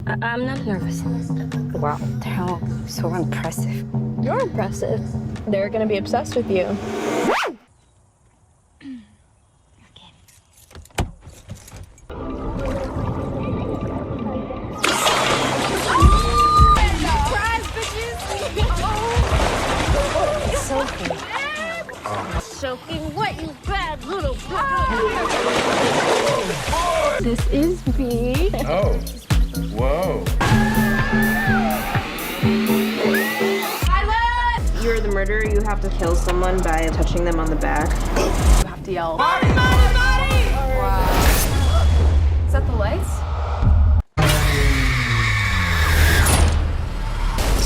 I'm not nervous. Wow, they're so impressive. You're impressive. They're gonna be obsessed with you. Soaking. Soaking wet, you bad little This is me. Oh, whoa. You're the murderer, you have to kill someone by touching them on the back. You have to yell. Body! Wow. Is that the lights?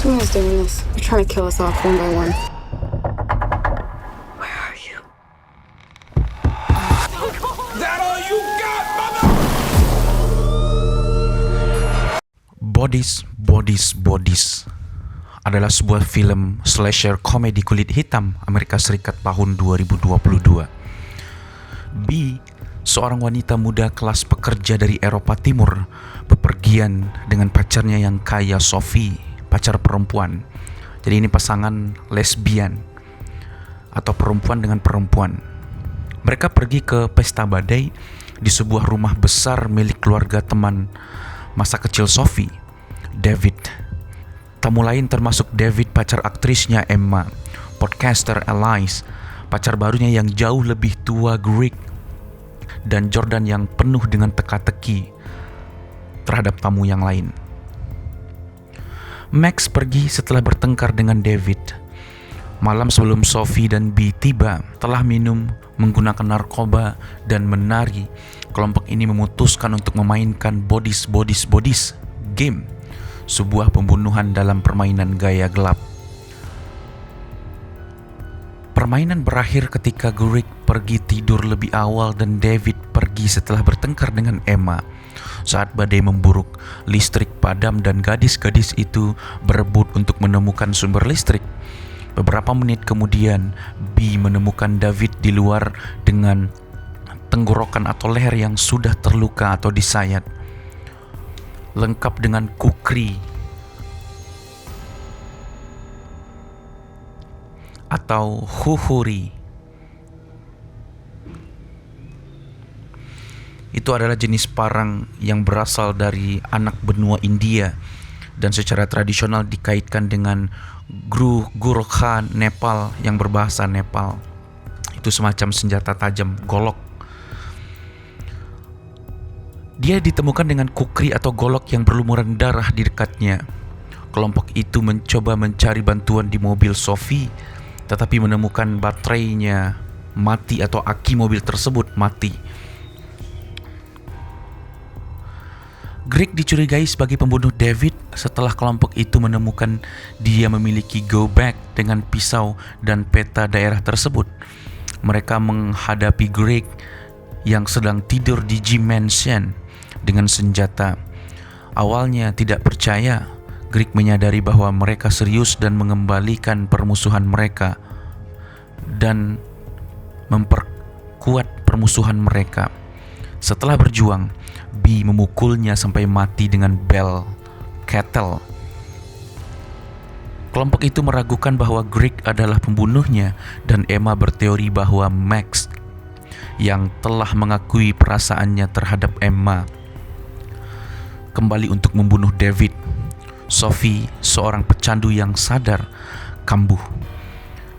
Someone's doing this. They're trying to kill us off one by one. Where are you? That all you got, mother? Bodies adalah sebuah film slasher komedi kulit hitam Amerika Serikat tahun 2022. B, seorang wanita muda kelas pekerja dari Eropa Timur, bepergian dengan pacarnya yang kaya, Sophie, pacar perempuan. Jadi ini pasangan lesbian atau perempuan dengan perempuan. Mereka pergi ke pesta badai di sebuah rumah besar milik keluarga teman masa kecil Sophie, David. Tamu lain termasuk David, pacar aktrisnya Emma, podcaster Elise, pacar barunya yang jauh lebih tua Greg, dan Jordan yang penuh dengan teka-teki terhadap tamu yang lain. Max pergi setelah bertengkar dengan David. Malam sebelum Sophie dan B tiba, telah minum, menggunakan narkoba, dan menari, kelompok ini memutuskan untuk memainkan Bodies game, sebuah pembunuhan dalam permainan gaya gelap. Permainan berakhir ketika Greg pergi tidur lebih awal dan David pergi setelah bertengkar dengan Emma. Saat badai memburuk, listrik padam dan gadis-gadis itu berebut untuk menemukan sumber listrik. Beberapa menit kemudian, B menemukan David di luar dengan tenggorokan atau leher yang sudah terluka atau disayat, lengkap dengan kukri atau huhuri. Itu adalah jenis parang yang berasal dari anak benua India dan secara tradisional dikaitkan dengan Gurkha Nepal yang berbahasa Nepal. Itu semacam senjata tajam, golok. Dia ditemukan dengan kukri atau golok yang berlumuran darah di dekatnya. Kelompok itu mencoba mencari bantuan di mobil Sophie, tetapi menemukan baterainya mati atau aki mobil tersebut mati. Greg dicurigai sebagai pembunuh David setelah kelompok itu menemukan dia memiliki go bag dengan pisau dan peta daerah tersebut. Mereka menghadapi Greg yang sedang tidur di gym mansion dengan senjata. Awalnya tidak percaya, Greg menyadari bahwa mereka serius dan mengembalikan permusuhan mereka dan memperkuat permusuhan mereka. Setelah berjuang, B memukulnya sampai mati dengan bel kettle. Kelompok itu meragukan bahwa Greg adalah pembunuhnya dan Emma berteori bahwa Max yang telah mengakui perasaannya terhadap Emma kembali untuk membunuh David. Sophie, seorang pecandu yang sadar, kambuh.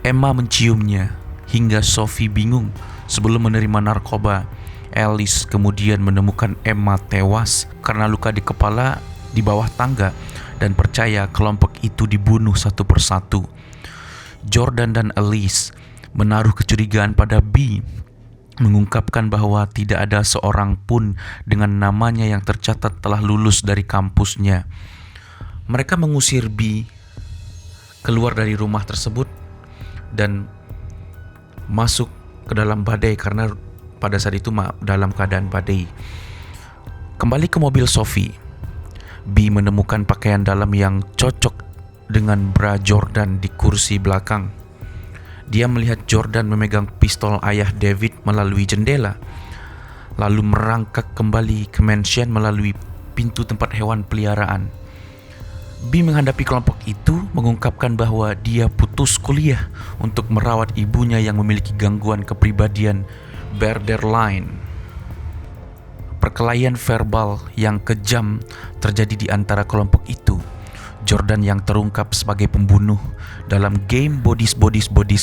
Emma menciumnya hingga Sophie bingung. Sebelum menerima narkoba, Alice kemudian menemukan Emma tewas karena luka di kepala di bawah tangga dan percaya kelompok itu dibunuh satu persatu. Jordan dan Alice menaruh kecurigaan pada B, mengungkapkan bahwa tidak ada seorang pun dengan namanya yang tercatat telah lulus dari kampusnya. Mereka mengusir B keluar dari rumah tersebut dan masuk ke dalam badai karena pada saat itu dalam keadaan badai. Kembali ke mobil Sophie, B menemukan pakaian dalam yang cocok dengan bra Jordan di kursi belakang. Dia melihat Jordan memegang pistol ayah David melalui jendela, lalu merangkak kembali ke mansion melalui pintu tempat hewan peliharaan. B menghadapi kelompok itu mengungkapkan bahwa dia putus kuliah untuk merawat ibunya yang memiliki gangguan kepribadian borderline. Perkelahian verbal yang kejam terjadi di antara kelompok itu. Jordan yang terungkap sebagai pembunuh dalam game Bodies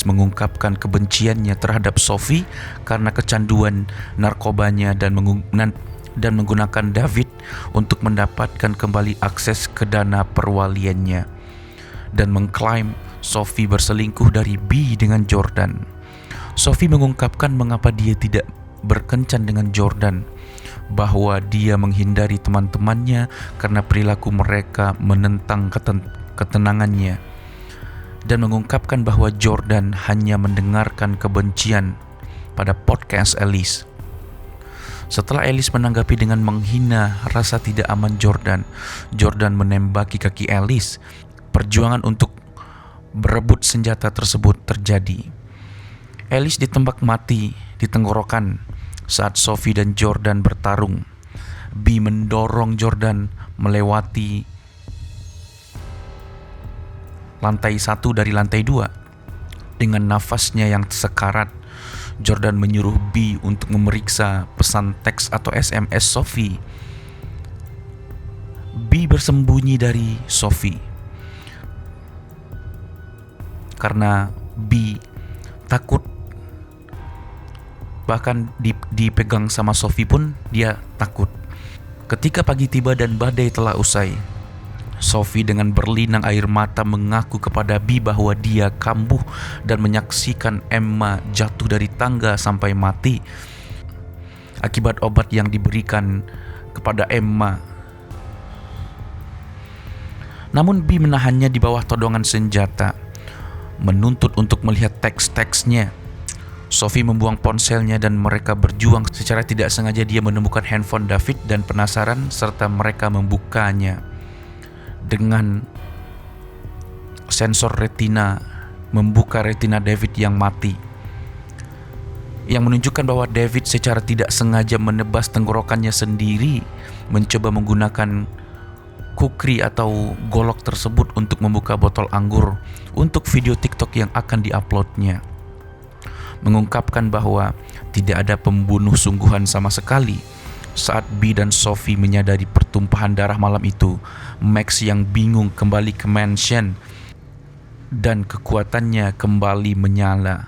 mengungkapkan kebenciannya terhadap Sophie karena kecanduan narkobanya dan menggunakan David untuk mendapatkan kembali akses ke dana perwaliannya, dan mengklaim Sophie berselingkuh dari B dengan Jordan. Sophie mengungkapkan mengapa dia tidak berkencan dengan Jordan, bahwa dia menghindari teman-temannya karena perilaku mereka menentang ketenangannya, dan mengungkapkan bahwa Jordan hanya mendengarkan kebencian pada podcast Alice. Setelah Alice menanggapi dengan menghina rasa tidak aman Jordan menembaki kaki Alice. Perjuangan untuk berebut senjata tersebut terjadi. Alice ditembak mati di tenggorokan saat Sophie dan Jordan bertarung. B mendorong Jordan melewati lantai 1 dari lantai 2. Dengan nafasnya yang sekarat, Jordan menyuruh B untuk memeriksa pesan teks atau SMS Sophie. B bersembunyi dari Sophie karena B takut. Bahkan dipegang sama Sophie pun dia takut. Ketika pagi tiba dan badai telah usai, Sophie dengan berlinang air mata mengaku kepada B bahwa dia kambuh dan menyaksikan Emma jatuh dari tangga sampai mati akibat obat yang diberikan kepada Emma. Namun B menahannya di bawah todongan senjata, menuntut untuk melihat teks-teksnya. Sophie membuang ponselnya dan mereka berjuang. Secara tidak sengaja dia menemukan handphone David dan penasaran serta mereka membukanya. Dengan sensor retina membuka retina David yang mati, yang menunjukkan bahwa David secara tidak sengaja menebas tenggorokannya sendiri, mencoba menggunakan kukri atau golok tersebut untuk membuka botol anggur untuk video TikTok yang akan diuploadnya. Mengungkapkan bahwa tidak ada pembunuh sungguhan sama sekali. Saat B dan Sophie menyadari pertumpahan darah malam itu, Max yang bingung kembali ke mansion dan kekuatannya kembali menyala.